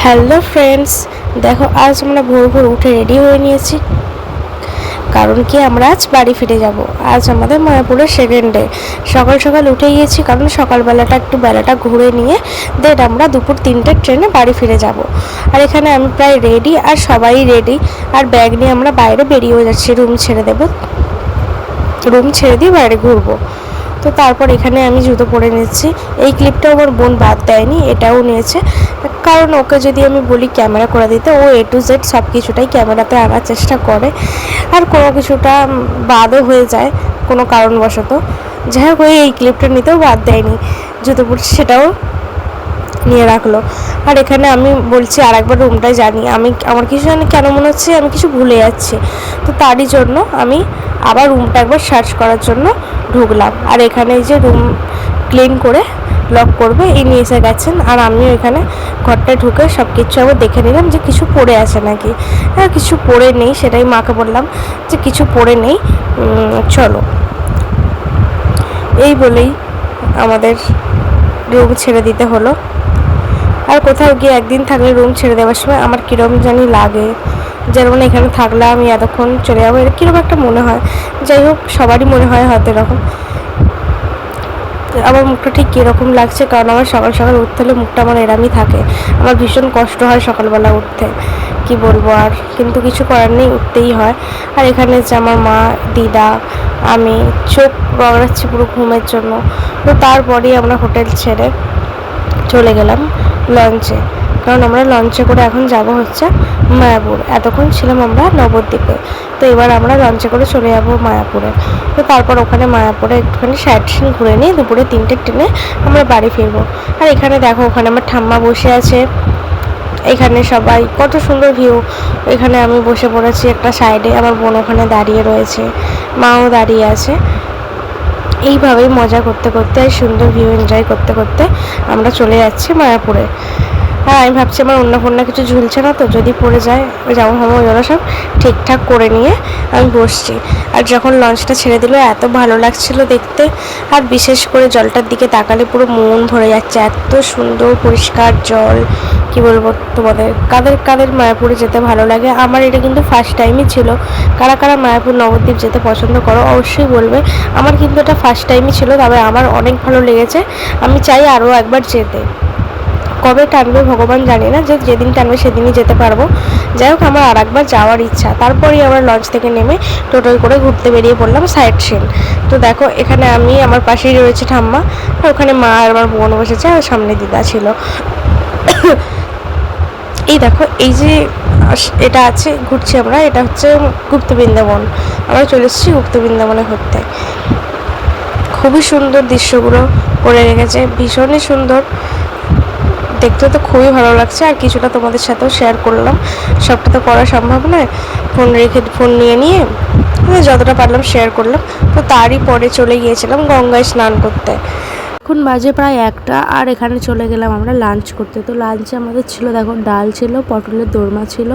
Hello friends, দেখো আজ আমরা ভোর ভোর উঠে রেডি হয়ে নিয়েছি। কারণ কি আমরা আজ বাড়ি ফিরে যাব। আজ আমাদের মায়াপুরের সেকেন্ড ডে। সকাল সকাল উঠে গিয়েছি, কারণ সকালবেলাটা একটু বেলাটা ঘুরে নিয়ে দেন আমরা দুপুর 3টের ট্রেনে বাড়ি ফিরে যাব। আর এখানে আমি প্রায় রেডি, আর সবাই রেডি। আর ব্যাগ নিয়ে আমরা বাইরে বেরিয়েও যাচ্ছি, রুম ছেড়ে দেবো, রুম ছেড়ে দিয়ে বাইরে ঘুরবো। তো তারপর এখানে আমি জুতো পরে নিচ্ছি। এই ক্লিপটাও আমার বোন বাদ দেয়নি, এটাও নিয়েছে। কারণ ওকে যদি আমি বলি ক্যামেরা করে দিতে, ও A to Z সব কিছুটাই ক্যামেরাতে আনার চেষ্টা করে, আর কোনো কিছুটা বাদও হয়ে যায় কোনো কারণবশত। যাই হোক, এই ক্লিপটা নিতেও বাদ দেয়নি, জুতো পরছি সেটাও নিয়ে রাখলো। আর এখানে আমি বলছি আর একবার রুমটাই জানি, আমার কিছু জানি কেন মনে হচ্ছে আমি কিছু ভুলে যাচ্ছি। তো তারই জন্য আমি আবার রুমটা একবার সার্চ করার জন্য ঢুকলাম। আর এখানে এই যে রুম ক্লিন করে লক করবে ইনি এসে গেছেন। আর আমিও এখানে ঘরটায় ঢুকে সব কিছু আবার দেখে নিলাম যে কিছু পড়ে আছে নাকি। হ্যাঁ, কিছু পড়ে নেই, সেটাই মাকে বললাম যে কিছু পড়ে নেই, চলো। এই বলেই আমাদের রুম ছেড়ে দিতে হলো। আর কোথাও গিয়ে একদিন থাকলে রুম ছেড়ে দেওয়ার সময় আমার কীরকম জানি লাগে, যেমন এখানে থাকলে আমি এতক্ষণ চলে যাবো, এটা কীরকম একটা মনে হয়। যাই হোক, সবারই মনে হয় হয়তো এরকম। আমার মুখটা ঠিক কীরকম লাগছে, কারণ আমার সকাল সকাল উঠতে হলে মুখটা আমার এরমই থাকে। আমার ভীষণ কষ্ট হয় সকালবেলা উঠতে, কি বলবো আর, কিন্তু কিছু করার নেই, উঠতেই হয়। আর এখানে যে আমার মা, দিদা, আমি চোখ রগড়াচ্ছি পুরো ঘুমের জন্য। তো তারপরেই আমরা হোটেল ছেড়ে চলে গেলাম লঞ্চে, কারণ আমরা লঞ্চে করে এখন যাব হচ্ছে মায়াপুর। এতক্ষণ ছিলাম আমরা নবদ্বীপে, তো এবার আমরা লঞ্চে করে চলে যাব মায়াপুরে। তো তারপর ওখানে মায়াপুরে একটুখানি সাইট সিন ঘুরে নিয়ে দুপুরে 3টের ট্রেনে আমরা বাড়ি ফিরবো। আর এখানে দেখো, ওখানে আমার ঠাম্মা বসে আছে, এখানে সবাই কত সুন্দর ভিউ। এখানে আমি বসে পড়েছি একটা সাইডে, আমার বোন ওখানে দাঁড়িয়ে রয়েছে, মাও দাঁড়িয়ে আছে। এইভাবেই মজা করতে করতে আর সুন্দর ভিউ এনজয় করতে করতে আমরা চলে যাচ্ছি মায়াপুরে। আর আমি ভাবছি আমার অন্য কিছু ঝুলছে না তো, যদি পড়ে যায় যেমন হবে ওইগুলো সব ঠিকঠাক করে নিয়ে আমি বসছি। আর যখন লঞ্চটা ছেড়ে দিল এত ভালো লাগছিল দেখতে, আর বিশেষ করে জলটার দিকে তাকালে পুরো মন ভরে যাচ্ছে, এত সুন্দর পরিষ্কার জল। কি বলবো তোমাদের, কাদের কাদের মায়াপুরে যেতে ভালো লাগে। আমার এটা কিন্তু ফার্স্ট টাইমই ছিল। কারা কারা মায়াপুর নবদ্বীপ যেতে পছন্দ করো অবশ্যই বলবে। আমার কিন্তু এটা ফার্স্ট টাইমই ছিল, তবে আমার অনেক ভালো লেগেছে। আমি চাই আরও একবার যেতে। কবে টানবে ভগবান জানি না, যে যেদিন টানবে সেদিনই যেতে পারবো। যাই হোক, আমার আর একবার যাওয়ার ইচ্ছা। তারপরেই আমরা লঞ্চ থেকে নেমে টোটোয় করে ঘুরতে বেরিয়ে পড়লাম সাইট সিন। তো দেখো, এখানে আমি, আমার পাশেই রয়েছে ঠাম্মা, আর ওখানে মা আর আমার বোন বসেছে, আর সামনে দিদা ছিল। এই দেখো, এই যে এটা আছে ঘুরছি আমরা, এটা হচ্ছে গুপ্ত বৃন্দাবন। আমরা চলে এসেছি গুপ্ত বৃন্দাবনে ঘুরতে। খুবই সুন্দর দৃশ্যগুলো করে রেখেছে, ভীষণই সুন্দর দেখতে, তো খুবই ভালো লাগছে। আর কিছুটা তোমাদের সাথেও শেয়ার করলাম, সবটা তো করা সম্ভব নয়, ফোন নিয়ে যতটা পারলাম শেয়ার করলাম। তো তারই পরে চলে গিয়েছিলাম গঙ্গায় স্নান করতে। এখন বাজে প্রায় 1টা, আর এখানে চলে গেলাম আমরা লাঞ্চ করতে। তো লাঞ্চে আমাদের ছিল, দেখো, ডাল ছিল, পটলের দোরমা ছিল,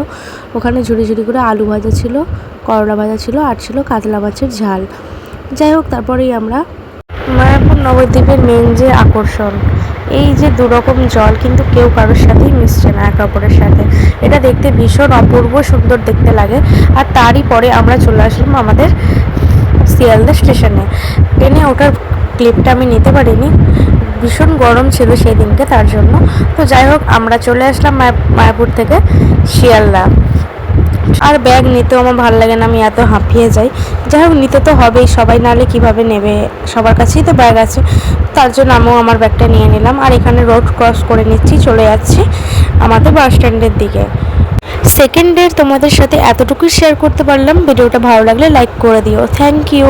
ওখানে ঝুড়ি ঝুড়ি করে আলু ভাজা ছিল, করলা ভাজা ছিল, আর ছিল কাতলা মাছের ঝাল। যাই হোক, তারপরেই আমরা মায়াপুর নবদ্বীপের মেন যে আকর্ষণ, এই যে দুরকম জল কিন্তু কেউ কারোর সাথেই মিশছে না একে অপরের সাথে। এটা দেখতে ভীষণ অপূর্ব সুন্দর দেখতে লাগে। আর তারই পরে আমরা চলে আসলাম আমাদের শিয়ালদা স্টেশনে। ট্রেনে ওঠার ক্লিপটা আমি নিতে পারিনি, ভীষণ গরম ছিল সেই দিনকে, তার জন্য। তো যাই হোক, আমরা চলে আসলাম মায়াপুর থেকে শিয়ালদা। আর ব্যাগ নিতেও আমার ভালো লাগে না, আমি এত হাঁপিয়ে যাই। যাই হোক, নিতে তো হবেই, সবাই নাহলে কিভাবে নেবে, সবার কাছেই তো ব্যাগ আছে। তার জন্য আমিও আমার ব্যাগটা নিয়ে নিলাম। আর এখানে রোড ক্রস করে নিচ্ছি, চলে যাচ্ছি আমাদের বাস স্ট্যান্ডের দিকে। সেকেন্ড ডে তোমাদের সাথে এতটুকুই শেয়ার করতে পারলাম। ভিডিওটা ভালো লাগলে লাইক করে দিও। Thank you.